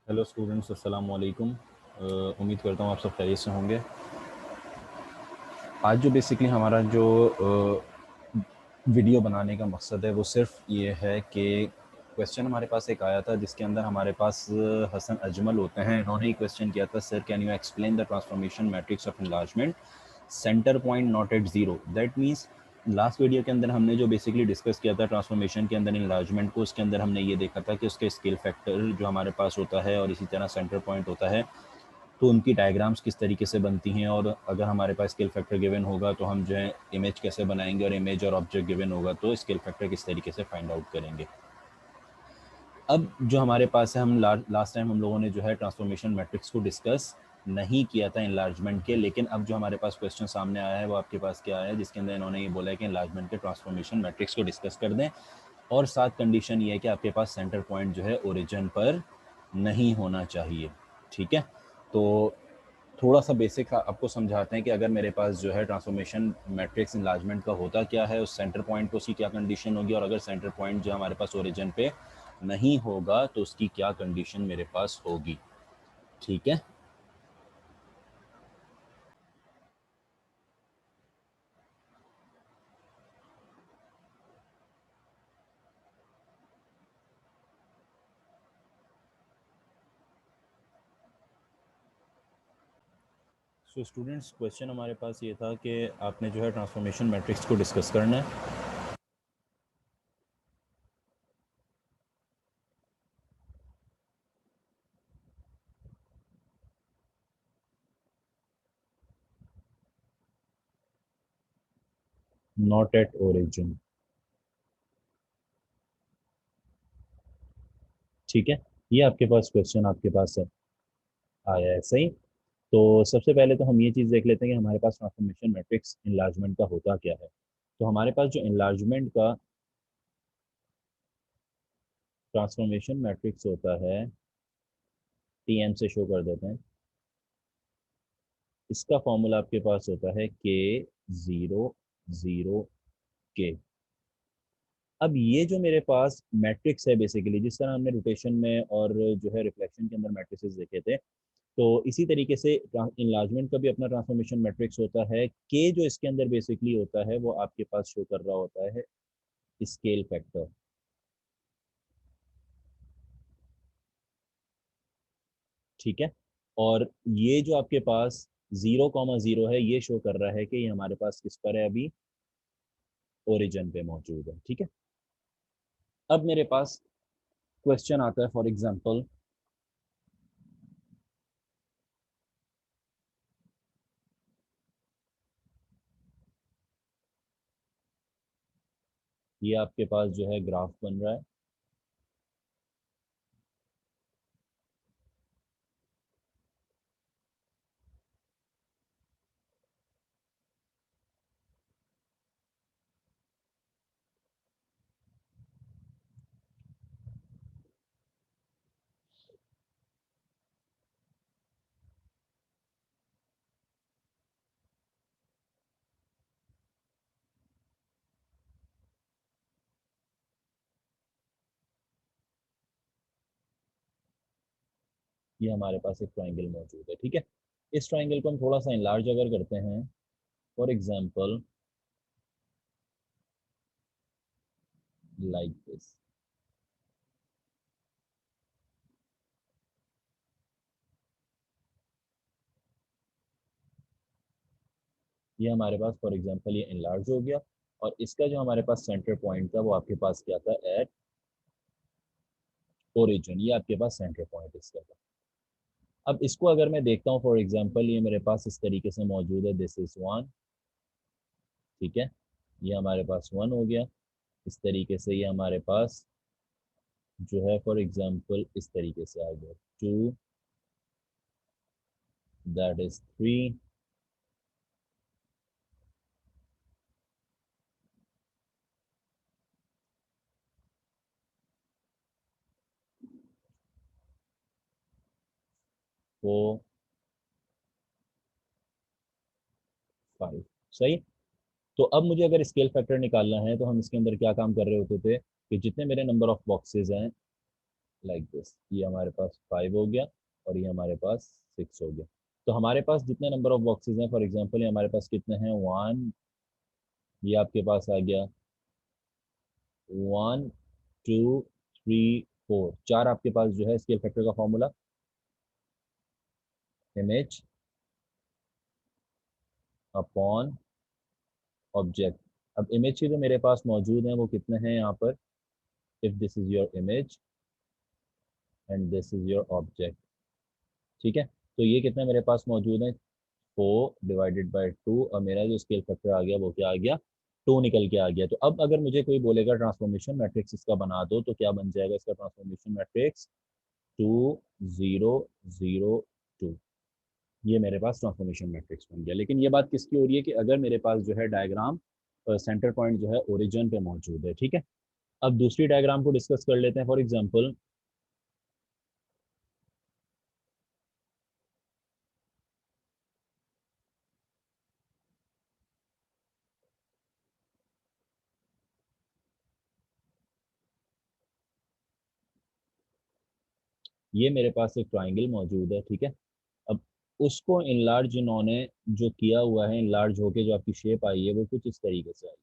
Hello students, अस्सलाम वालेकुम। उम्मीद करता हूँ आप सब खैरियत से होंगे। आज जो बेसिकली हमारा जो वीडियो बनाने का मकसद है वो सिर्फ ये है कि क्वेश्चन हमारे पास एक आया था जिसके अंदर हमारे पास हसन अजमल होते हैं। इन्होंने ही क्वेश्चन किया था, sir can you explain the transformation matrix of enlargement centre point not at zero. That means last video के अंदर हमने जो बेसिकली डिस्कस किया था ट्रांसफॉर्मेशन के अंदर इनलार्जमेंट को, उसके अंदर हमने ये देखा था कि उसके स्केल फैक्टर जो हमारे पास होता है और इसी तरह सेंटर पॉइंट होता है, तो उनकी डायग्राम्स किस तरीके से बनती हैं, और अगर हमारे पास स्केल फैक्टर गिवन होगा तो हम जो है इमेज कैसे बनाएंगे, और इमेज और ऑब्जेक्ट गिवन होगा तो स्केल फैक्टर किस तरीके से फाइंड आउट करेंगे। अब जो हमारे पास है, हम लास्ट टाइम हम लोगों ने जो है ट्रांसफॉर्मेशन मैट्रिक्स को डिस्कस नहीं किया था इनलार्जमेंट के, लेकिन अब जो हमारे पास क्वेश्चन सामने आया है वो आपके पास क्या आया है, जिसके अंदर इन्होंने ये बोला है कि इनलार्जमेंट के ट्रांसफॉर्मेशन मैट्रिक्स को डिस्कस कर दें, और साथ कंडीशन ये है कि आपके पास सेंटर पॉइंट जो है ओरिजिन पर नहीं होना चाहिए। ठीक है, तो थोड़ा सा बेसिक आपको समझाते हैं कि अगर मेरे पास जो है ट्रांसफॉर्मेशन मैट्रिक्स इनलार्जमेंट का होता क्या है, उस सेंटर पॉइंट को उसकी क्या कंडीशन होगी, और अगर सेंटर पॉइंट जो हमारे पास ओरिजिन पे नहीं होगा तो उसकी क्या कंडीशन मेरे पास होगी। ठीक है, सो स्टूडेंट्स क्वेश्चन हमारे पास ये था कि आपने जो है ट्रांसफॉर्मेशन मैट्रिक्स को डिस्कस करना है। Not at origin. ठीक है, ये आपके पास क्वेश्चन आपके पास आया है, सही। तो सबसे पहले तो हम ये चीज़ देख लेते हैं कि हमारे पास ट्रांसफॉर्मेशन मैट्रिक्स इनलार्जमेंट का होता क्या है। तो हमारे पास जो इनलार्जमेंट का ट्रांसफॉर्मेशन मैट्रिक्स होता है, टीएम से शो कर देते हैं। इसका फॉर्मूला आपके पास होता है के जीरो जीरो के। अब ये जो मेरे पास मैट्रिक्स है, बेसिकली जिस तरह हमने रोटेशन में और जो है रिफ्लेक्शन के अंदर मैट्रिसेस देखे थे, तो इसी तरीके से इनलार्जमेंट का भी अपना ट्रांसफॉर्मेशन मैट्रिक्स होता है। के जो इसके अंदर बेसिकली होता है वो आपके पास शो कर रहा होता है स्केल फैक्टर। ठीक है, और ये जो आपके पास 0,0 है ये शो कर रहा है कि ये हमारे पास किस पर है, अभी ओरिजिन पे मौजूद है। ठीक है, अब मेरे पास क्वेश्चन आता है, फॉर एग्जांपल ये आपके पास जो है ग्राफ बन रहा है। ये हमारे पास एक ट्राइंगल मौजूद है। ठीक है, इस ट्राइंगल को हम थोड़ा सा इनलार्ज अगर करते हैं, फॉर एग्जांपल लाइक दिस, ये हमारे पास फॉर एग्जांपल ये इनलार्ज हो गया, और इसका जो हमारे पास सेंटर पॉइंट था वो आपके पास क्या था, एट ओरिजिन। ये आपके पास सेंटर पॉइंट इसका था। अब इसको अगर मैं देखता हूँ, फॉर एग्जांपल ये मेरे पास इस तरीके से मौजूद है, दिस इज वन। ठीक है, ये हमारे पास वन हो गया। इस तरीके से ये हमारे पास जो है फॉर एग्जांपल इस तरीके से आ गया, two, that is three, four, five. सही। तो अब मुझे अगर स्केल फैक्टर निकालना है तो हम इसके अंदर क्या काम कर रहे होते थे कि जितने मेरे नंबर ऑफ बॉक्सेस हैं, लाइक दिस। ये हमारे पास 5 हो गया और ये हमारे पास 6 हो गया। तो हमारे पास जितने नंबर ऑफ बॉक्सेस हैं, फॉर एग्जांपल ये हमारे पास कितने हैं, 1, ये आपके पास आ गया 1 2 3 4, 4 आपके पास जो है स्केल फैक्टर का फॉर्मूला, इमेज अपॉन ऑब्जेक्ट। अब इमेज के जो मेरे पास मौजूद हैं वो कितने हैं यहाँ पर, if this is your image and this is your object, ठीक है। तो ये कितने मेरे पास मौजूद हैं, 4/2, और मेरा जो स्केल फैक्टर आ गया वो क्या आ गया, 2 निकल के आ गया। तो अब अगर मुझे कोई बोलेगा ट्रांसफॉर्मेशन मैट्रिक्स इसका बना दो, तो क्या बन जाएगा इसका ट्रांसफॉर्मेशन मैट्रिक्स, 2 0 0 2। ये मेरे पास ट्रांसफॉर्मेशन मैट्रिक्स बन गया। लेकिन ये बात किसकी हो रही है कि अगर मेरे पास जो है डायग्राम सेंटर पॉइंट जो है ओरिजिन पे मौजूद है, ठीक है। अब दूसरी डायग्राम को डिस्कस कर लेते हैं। फॉर एग्जांपल ये मेरे पास एक ट्राइंगल मौजूद है, ठीक है। अब उसको इनलार्ज इन्होंने जो किया हुआ है, इनलार्ज होके जो आपकी शेप आई है वो कुछ इस तरीके से आई।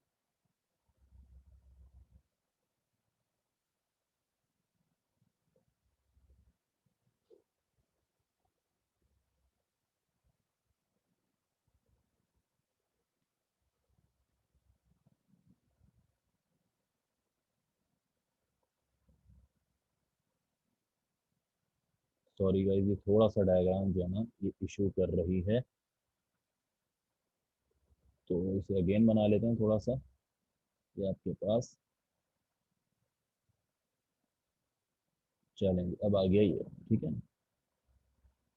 सॉरी गाइस, ये थोड़ा सा डायग्राम जो है ना ये इशू कर रही है, तो इसे अगेन बना लेते हैं थोड़ा सा। ये आपके पास चलेंगे, अब आ गया ये, ठीक है।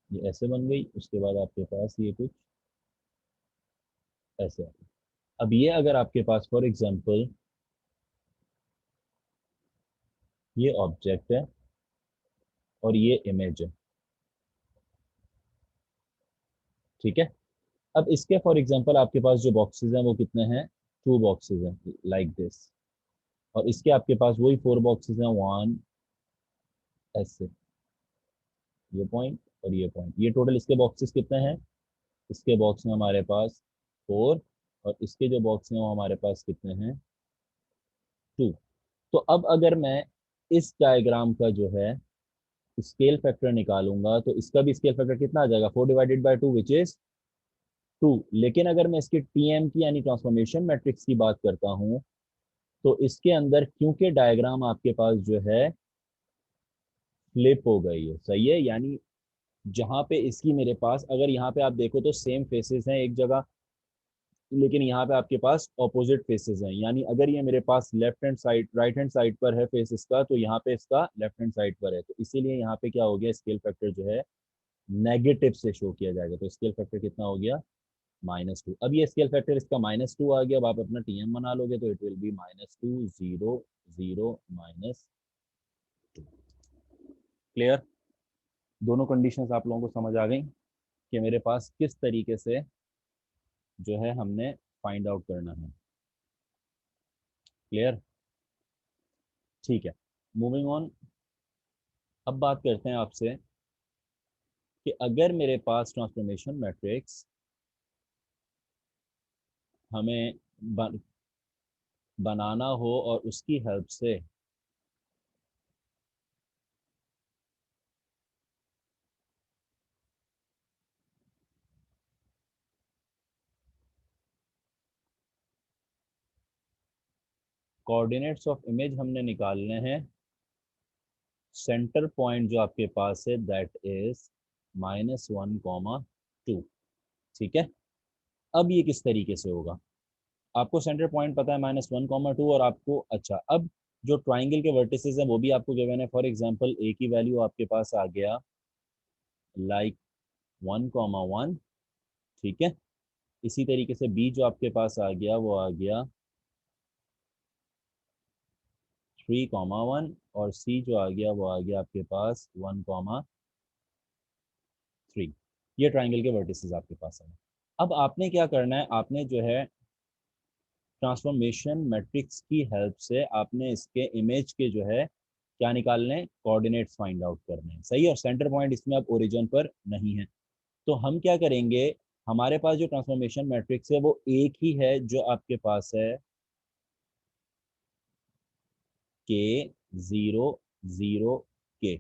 ये ऐसे बन गई, उसके बाद आपके पास ये कुछ ऐसे आ गया। अब ये अगर आपके पास फॉर एग्जांपल ये ऑब्जेक्ट है और ये इमेज है, ठीक है। अब इसके फॉर एग्जांपल आपके पास जो बॉक्सेस हैं वो कितने हैं, 2 बॉक्सेस हैं लाइक दिस, और इसके आपके पास वही 4 बॉक्सेस हैं, 1 ऐसे, ये पॉइंट और ये पॉइंट, ये टोटल इसके बॉक्सेस कितने हैं, इसके बॉक्स में हमारे पास 4, और इसके जो बॉक्स हैं वो हमारे पास कितने हैं, 2। तो अब अगर मैं इस डायग्राम का जो है स्केल फैक्टर निकालूंगा तो इसका भी स्केल फैक्टर कितना आ जाएगा, 4/2 विच इज 2। लेकिन अगर मैं इसकी टीएम की यानी ट्रांसफॉर्मेशन मैट्रिक्स की बात करता हूं, तो इसके अंदर क्योंकि डायग्राम आपके पास जो है फ्लिप हो गई है, सही है, यानी जहां पे इसकी मेरे पास अगर यहाँ पे आप देखो तो सेम फेसेस हैं एक जगह, लेकिन यहाँ पे आपके पास ऑपोजिट फेसेस हैं। यानी अगर ये मेरे पास left hand side right hand side पर है फेस इसका, तो यहाँ पे इसका लेफ्ट हैंड साइड पर है, तो इसीलिए यहाँ पे क्या हो गया, स्केल फैक्टर जो है नेगेटिव से शो किया जाएगा। तो स्केल फैक्टर कितना हो गया, -2। अब ये स्केल फैक्टर इसका -2 आ गया। अब आप अपना टीएम बना लोगे तो इट विल बी -2 0 0 -2। क्लियर, दोनों कंडीशंस आप लोगों को समझ आ गई कि मेरे पास किस तरीके से जो है हमने फाइंड आउट करना है। क्लियर, ठीक है। मूविंग ऑन, अब बात करते हैं आपसे कि अगर मेरे पास ट्रांसफॉर्मेशन मैट्रिक्स हमें बनाना हो और उसकी हेल्प से कोऑर्डिनेट्स ऑफ इमेज हमने निकालने हैं, सेंटर पॉइंट जो आपके पास है दैट इज -1, 2, ठीक है। अब ये किस तरीके से होगा, आपको सेंटर पॉइंट पता है -1, 2, और आपको अच्छा, अब जो ट्राइंगल के वर्टिसेस हैं वो भी आपको गिवन है। फॉर एग्जांपल ए की वैल्यू आपके पास आ गया लाइक 1, 1, ठीक है। इसी तरीके से बी जो आपके पास आ गया वो आ गया 3, 1, और सी जो आ गया वो आ गया आपके पास 1, 3। ये ट्राइंगल के वर्टिसेस आपके पास है। अब आपने क्या करना है, आपने जो है ट्रांसफॉर्मेशन मैट्रिक्स की हेल्प से आपने इसके इमेज के जो है क्या निकालने हैं, कोऑर्डिनेट्स फाइंड आउट करने हैं, सही। और सेंटर पॉइंट इसमें अब ओरिजिन पर नहीं है, तो हम क्या करेंगे, हमारे पास जो ट्रांसफॉर्मेशन मैट्रिक्स है वो एक ही है जो आपके पास है के 0 0 के,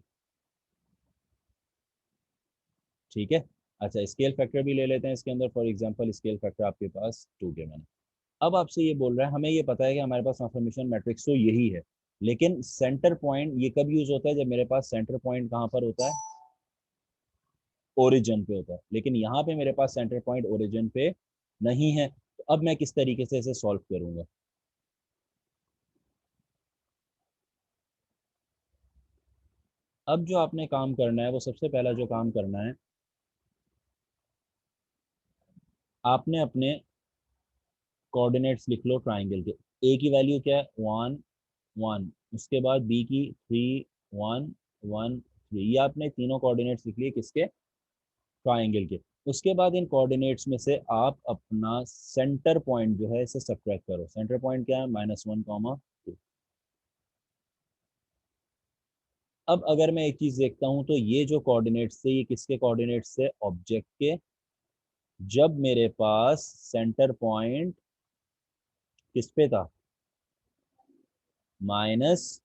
ठीक है। अच्छा, स्केल फैक्टर भी ले लेते हैं इसके अंदर, फॉर एग्जांपल स्केल फैक्टर आपके पास 2 के मैंने। अब आपसे ये बोल रहा है, हमें ये पता है कि हमारे पास ट्रांसफॉर्मेशन मैट्रिक्स तो यही है, लेकिन सेंटर पॉइंट ये कब यूज होता है, जब मेरे पास सेंटर पॉइंट कहाँ पर होता है, ओरिजिन पे होता है। लेकिन यहाँ पे मेरे पास सेंटर पॉइंट ओरिजिन पे नहीं है, तो अब मैं किस तरीके से इसे सॉल्व करूंगा। अब जो आपने काम करना है, वो सबसे पहला जो काम करना है, आपने अपने कोऑर्डिनेट्स लिख लो ट्राइंगल के। ए की वैल्यू क्या है, 1 1, उसके बाद बी की 3 1 1 3, ये आपने तीनों कोऑर्डिनेट्स लिख लिए किसके, ट्राइंगल के। उसके बाद इन कोऑर्डिनेट्स में से आप अपना सेंटर पॉइंट जो है इसे सब्ट्रैक्ट करो। सेंटर पॉइंट क्या है, -1 2। अब अगर मैं एक चीज देखता हूं, तो ये जो कोऑर्डिनेट्स थे ये किसके कोऑर्डिनेट्स थे, ऑब्जेक्ट के। जब मेरे पास सेंटर पॉइंट किस पे था, -1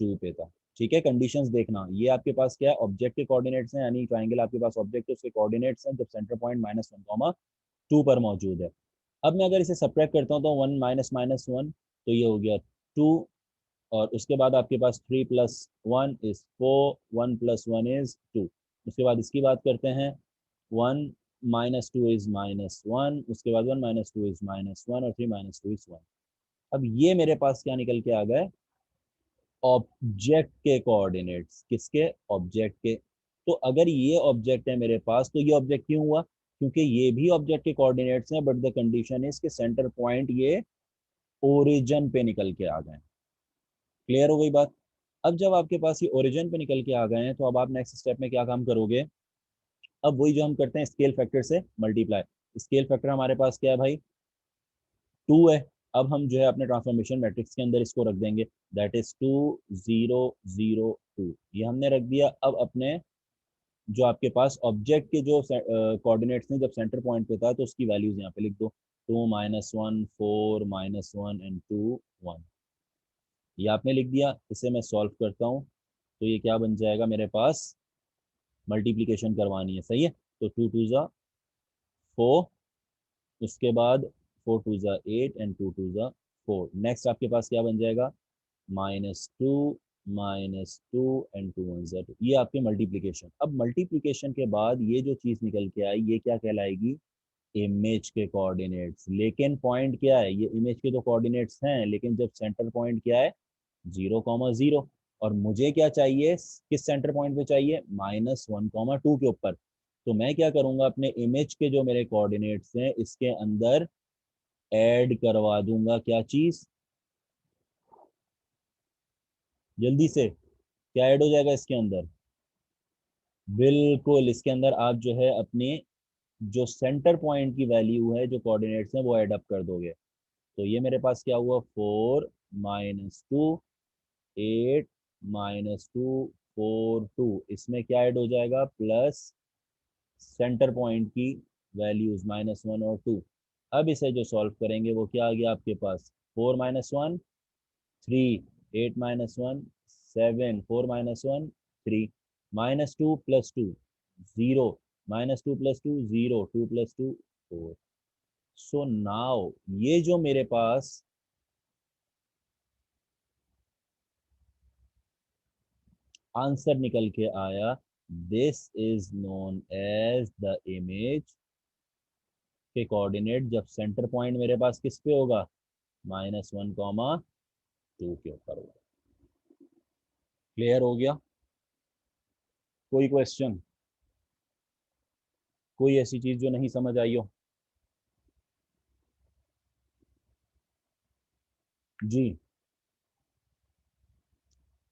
2 पे था, ठीक है। कंडीशंस देखना, ये आपके पास क्या है, ऑब्जेक्ट के कोऑर्डिनेट्स हैं, यानी ट्राइंगल आपके पास ऑब्जेक्ट है, उसके कोऑर्डिनेट्स हैं जब सेंटर पॉइंट -1 2 पर मौजूद है। अब मैं अगर इसे सब्ट्रैक्ट करता हूँ तो 1 - -1, तो ये हो गया 2। और उसके बाद आपके पास 3 + 1 = 4, 1 + 1 = 2। उसके बाद इसकी बात करते हैं, 1 - 2 = -1, उसके बाद 1 - 2 = -1, और 3 - 2 = 1। अब ये मेरे पास क्या निकल के आ गए, ऑब्जेक्ट के कोऑर्डिनेट्स, किसके, ऑब्जेक्ट के। तो अगर ये ऑब्जेक्ट है मेरे पास, तो ये ऑब्जेक्ट क्यों हुआ, क्योंकि ये भी ऑब्जेक्ट के कोऑर्डिनेट्स हैं, बट द कंडीशन इज कि सेंटर पॉइंट ये ओरिजिन पे निकल के आ गए। क्लियर हो गई बात। अब जब आपके पास ये ओरिजिन पे निकल के आ गए हैं, तो अब आप नेक्स्ट स्टेप में क्या काम करोगे, अब वही जो हम करते हैं स्केल फैक्टर से मल्टीप्लाई। स्केल फैक्टर हमारे पास क्या है भाई, 2 है। अब हम जो है अपने ट्रांसफॉर्मेशन मैट्रिक्स के अंदर इसको रख देंगे, दैट इज 2 0 0 2, ये हमने रख दिया। अब अपने जो आपके पास ऑब्जेक्ट के जो कोऑर्डिनेट्स हैं जब सेंटर पॉइंट पे था, तो उसकी वैल्यूज यहाँ पे लिख दो, 2 - 1 4 -1 एंड 2 1, ये आपने लिख दिया। इसे मैं सॉल्व करता हूँ, तो ये क्या बन जाएगा मेरे पास, मल्टीप्लीकेशन करवानी है, सही है। तो 2 2 ज़ा 4, उसके बाद 4 2 ज़ा 8 एंड 2 2 ज़ा 4। नेक्स्ट आपके पास क्या बन जाएगा, -2 -2 एंड 2 1 ज़ा 2, ये आपके मल्टीप्लीकेशन। अब मल्टीप्लीकेशन के बाद ये जो चीज़ निकल के आई, ये क्या कहलाएगी, इमेज के कोऑर्डिनेट्स। लेकिन पॉइंट क्या है, ये इमेज के तो कोऑर्डिनेट्स हैं, लेकिन जब सेंटर पॉइंट क्या है, 0 0 और मुझे क्या चाहिए, किस सेंटर पॉइंट पे चाहिए, -1 2 के ऊपर। तो मैं क्या करूंगा, अपने इमेज के जो मेरे कोऑर्डिनेट्स हैं इसके अंदर ऐड करवा दूंगा, क्या चीज, जल्दी से, क्या ऐड हो जाएगा इसके अंदर, बिल्कुल इसके अंदर आप जो है अपने जो सेंटर पॉइंट की वैल्यू है, जो कोऑर्डिनेट्स हैं वो ऐड अप कर दोगे। तो ये मेरे पास क्या हुआ, 4 - 2 8 -2 4 2, इसमें क्या ऐड हो जाएगा, प्लस सेंटर पॉइंट की वैल्यूज -1 और 2। अब इसे जो सॉल्व करेंगे वो क्या आ गया आपके पास, 4 - 1 3, 8 - 1 7, 4 - 1 3, -2 + 2 0, -2 + 2 0, 2 + 2 4। सो नाउ ये जो मेरे पास आंसर निकल के आया, this is known as the image के कोऑर्डिनेट जब सेंटर पॉइंट मेरे पास किस पे होगा, -1 2 के ऊपर होगा। क्लियर हो गया, कोई क्वेश्चन, कोई ऐसी चीज जो नहीं समझ आई हो, जी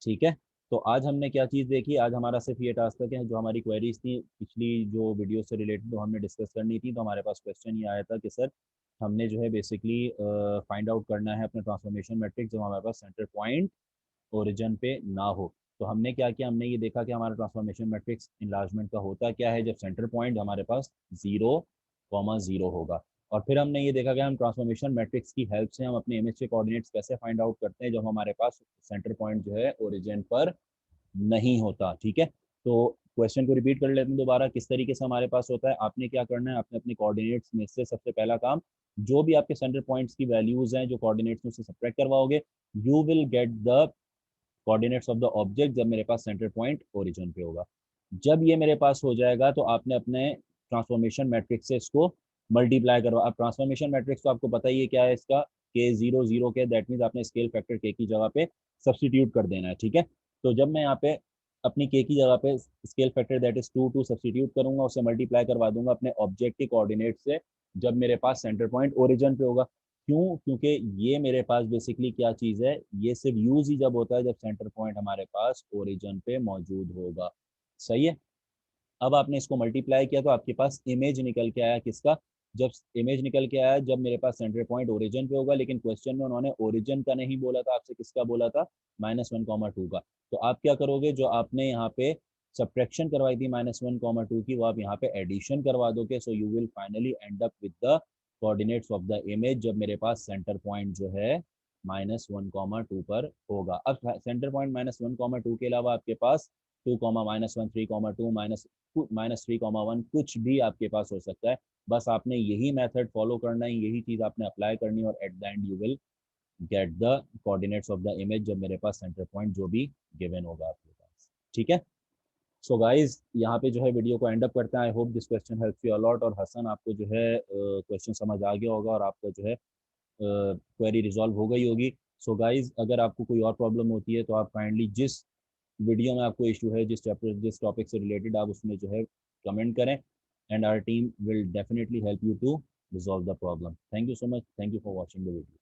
ठीक है। तो आज हमने क्या चीज़ देखी, आज हमारा सिर्फ ये टास्क था कि जो हमारी क्वेरीज थी पिछली जो वीडियो से रिलेटेड, तो हमने डिस्कस करनी थी। तो हमारे पास क्वेश्चन ये आया था कि सर हमने जो है बेसिकली फाइंड आउट करना है अपना ट्रांसफॉर्मेशन मैट्रिक्स जब हमारे पास सेंटर पॉइंट ओरिजिन पे ना हो। तो हमने क्या किया, हमने ये देखा कि हमारा ट्रांसफॉर्मेशन मैट्रिक्स इनलार्जमेंट का होता क्या है जब सेंटर पॉइंट हमारे पास 0,0 होगा। और फिर हमने ये देखा कि हम ट्रांसफॉर्मेशन मैट्रिक्स की हेल्प से हम अपने इमेज के कोऑर्डिनेट्स कैसे फाइंड आउट करते हैं जब हमारे पास सेंटर पॉइंट जो है ओरिजिन पर नहीं होता। ठीक है, तो क्वेश्चन को रिपीट कर लेते हैं दोबारा, किस तरीके से हमारे पास होता है। आपने क्या करना है, आपने अपने कोऑर्डिनेट्स में से सबसे पहला काम, जो भी आपके सेंटर पॉइंट्स की वैल्यूज हैं जो कोऑर्डिनेट्स में से सब्ट्रैक्ट करवाओगे, you will get the coordinates of the object जब मेरे पास सेंटर पॉइंट ओरिजिन पे होगा। जब ये मेरे पास हो जाएगा तो आपने अपने ट्रांसफॉर्मेशन मैट्रिक्स से इसको मल्टीप्लाई करवा। अब ट्रांसफॉर्मेशन मैट्रिक्स तो आपको पता ही है क्या है इसका, के 0,0 के, दैट मीन्स आपने स्केल फैक्टर के की जगह पे सब्सटीट्यूट कर देना है। ठीक है, तो जब मैं यहाँ पे अपनी के की जगह पे scale factor that is 2 substitute करूंगा, उससे मल्टीप्लाई करवा दूंगा अपने ऑब्जेक्ट के कोऑर्डिनेट से जब मेरे पास सेंटर पॉइंट ओरिजिन पे होगा। क्यों? क्योंकि ये मेरे पास बेसिकली क्या चीज़ है, ये सिर्फ यूज ही जब होता है जब सेंटर पॉइंट हमारे पास ओरिजिन पे मौजूद होगा। सही है, अब आपने इसको मल्टीप्लाई किया तो आपके पास इमेज निकल के आया किसका, जब इमेज निकल के आया जब मेरे पास सेंटर पॉइंट ओरिजिन पे होगा। लेकिन क्वेश्चन में उन्होंने ओरिजिन का नहीं बोला था, आपसे किसका बोला था, -1,2 का। तो आप क्या करोगे, जो आपने यहाँ पे सब्ट्रैक्शन करवाई थी -1,2 की, वो आप यहाँ पे एडिशन करवा दोगे। So you will finally and up with the coordinates of the image जब मेरे पास सेंटर पॉइंट जो है -1,2 पर होगा। अब सेंटर पॉइंट -1,2 के अलावा आपके पास 2, -1, 3, 2, -3, 1 कुछ भी आपके पास हो सकता है। बस आपने यही मेथड फॉलो करना है, यही चीज़ आपने अप्लाई करनी है, और at the end you will get the coordinates of the image जब मेरे पास सेंटर पॉइंट जो भी गिवन होगा आपके पास। ठीक है, सो गाइज यहाँ पे जो है वीडियो को एंड अप करते हैं। I hope this question help you a lot. और हसन, आपको जो है क्वेश्चन समझ आ गया होगा और आपका जो है क्वेरी रिजॉल्व हो गई होगी। सो गाइज, अगर आपको कोई और प्रॉब्लम होती है तो आप काइंडली जिस वीडियो में आपको इशू है, जिस चैप्टर जिस टॉपिक से रिलेटेड, आप उसमें जो है कमेंट करें, and our team will definitely help you to resolve the problem. Thank you so much, thank you for watching the video.